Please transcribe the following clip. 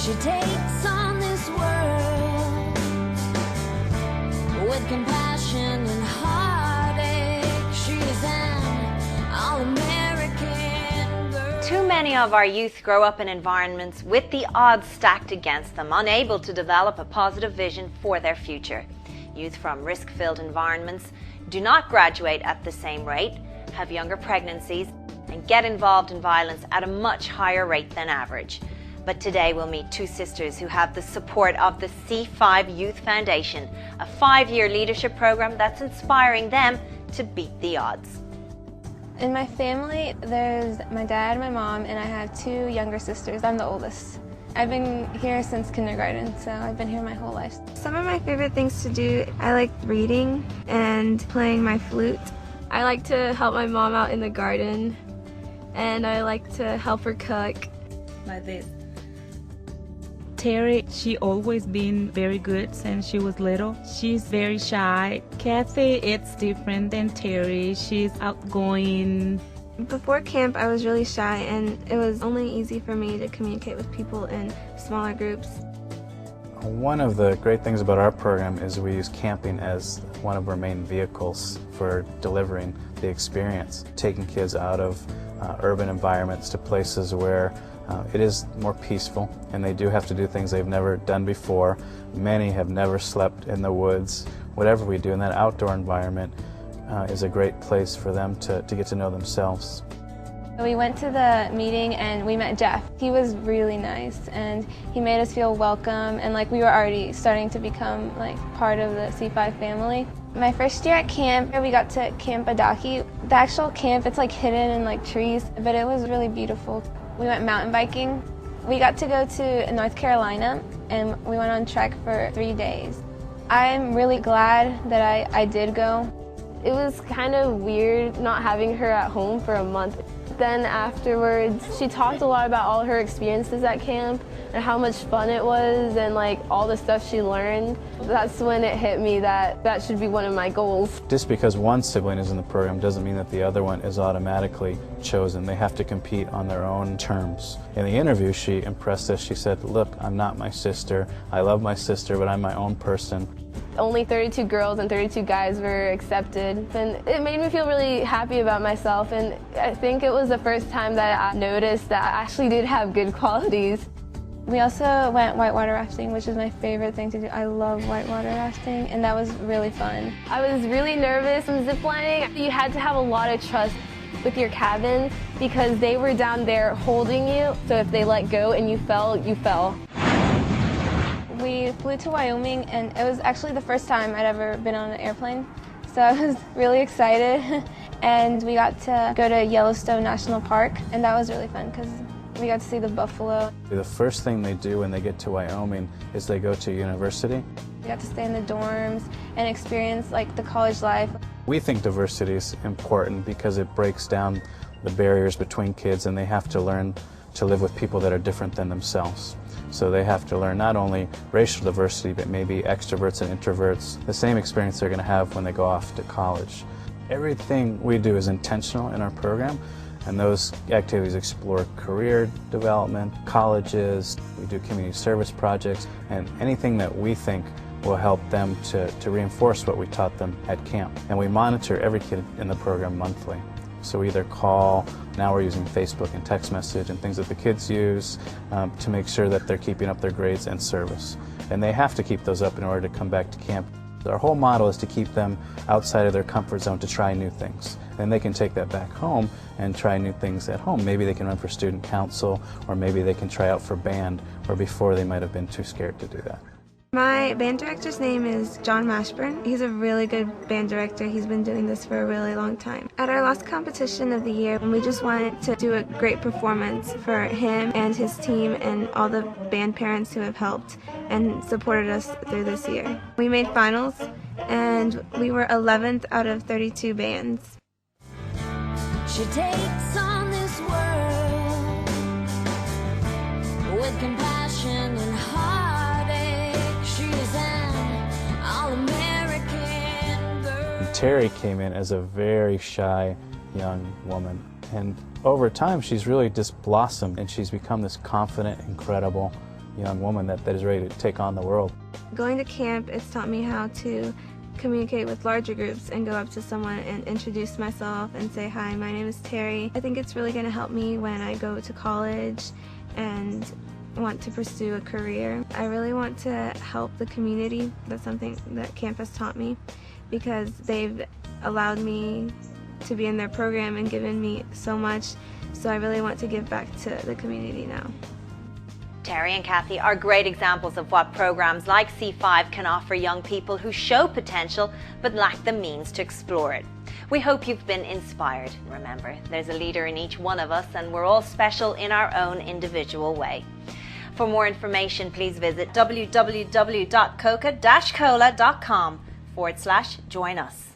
She takes on this world with compassion and heartache. She's an all-American girl. Too many of our youth grow up in environments with the odds stacked against them, unable to develop a positive vision for their future. Youth from risk-filled environments do not graduate at the same rate, have younger pregnancies, and get involved in violence at a much higher rate than average. But today we'll meet two sisters who have the support of the C5 Youth Foundation, a 5-year leadership program that's inspiring them to beat the odds. In my family, there's my dad, my mom, and I have 2 younger sisters. I'm the oldest. I've been here since kindergarten, so I've been here my whole life. Some of my favorite things to do, I like reading and playing my flute. I like to help my mom out in the garden, and I like to help her cook. Like this. Terry, she always been very good since she was little. She's very shy. Kathy, it's different than Terry. She's outgoing. Before camp, I was really shy, and it was only easy for me to communicate with people in smaller groups. One of the great things about our program is we use camping as one of our main vehicles for delivering the experience, taking kids out of urban environments to places where it is more peaceful, and they do have to do things they've never done before. Many have never slept in the woods. Whatever we do in that outdoor environment is a great place for them to get to know themselves. We went to the meeting and we met Jeff. He was really nice, and he made us feel welcome, and like we were already starting to become like part of the C5 family. My first year at camp, we got to Camp Adaki. The actual camp, it's like hidden in like trees, but it was really beautiful. We went mountain biking. We got to go to North Carolina, and we went on trek for 3 days. I'm really glad that I did go. It was kind of weird not having her at home for a month. Then afterwards, she talked a lot about all her experiences at camp and how much fun it was and like all the stuff she learned. That's when it hit me that that should be one of my goals. Just because one sibling is in the program doesn't mean that the other one is automatically chosen. They have to compete on their own terms. In the interview, she impressed us. She said, "Look, I'm not my sister. I love my sister, but I'm my own person." Only 32 girls and 32 guys were accepted, and it made me feel really happy about myself, and I think it was the first time that I noticed that I actually did have good qualities. We also went whitewater rafting, which is my favorite thing to do. I love whitewater rafting, and that was really fun. I was really nervous in ziplining. You had to have a lot of trust with your cabin because they were down there holding you, so if they let go and you fell, you fell. We flew to Wyoming, and it was actually the first time I'd ever been on an airplane, so I was really excited. And we got to go to Yellowstone National Park, and that was really fun because we got to see the buffalo. The first thing they do when they get to Wyoming is they go to university. We got to stay in the dorms and experience like the college life. We think diversity is important because it breaks down the barriers between kids, and they have to learn to live with people that are different than themselves. So they have to learn not only racial diversity, but maybe extroverts and introverts, the same experience they're going to have when they go off to college. Everything we do is intentional in our program, and those activities explore career development, colleges, we do community service projects, and anything that we think will help them to reinforce what we taught them at camp. And we monitor every kid in the program monthly. So we either call, now we're using Facebook and text message and things that the kids use to make sure that they're keeping up their grades and service. And they have to keep those up in order to come back to camp. Our whole model is to keep them outside of their comfort zone to try new things. Then they can take that back home and try new things at home. Maybe they can run for student council, or maybe they can try out for band, where before they might have been too scared to do that. My band director's name is John Mashburn. He's a really good band director. He's been doing this for a really long time. At our last competition of the year, we just wanted to do a great performance for him and his team and all the band parents who have helped and supported us through this year. We made finals, and we were 11th out of 32 bands. She takes on this world with compassion and heartache. She's an all-American girl. Terry came in as a very shy young woman, and over time she's really just blossomed, and she's become this confident, incredible young woman that is ready to take on the world. Going to camp, it's taught me how to communicate with larger groups and go up to someone and introduce myself and say, hi, my name is Terry. I think it's really going to help me when I go to college and want to pursue a career. I really want to help the community. That's something that camp has taught me, because they've allowed me to be in their program and given me so much, so I really want to give back to the community now. Terry and Kathy are great examples of what programs like C5 can offer young people who show potential but lack the means to explore it. We hope you've been inspired. Remember, there's a leader in each one of us, and we're all special in our own individual way. For more information, please visit www.coca-cola.com/join us.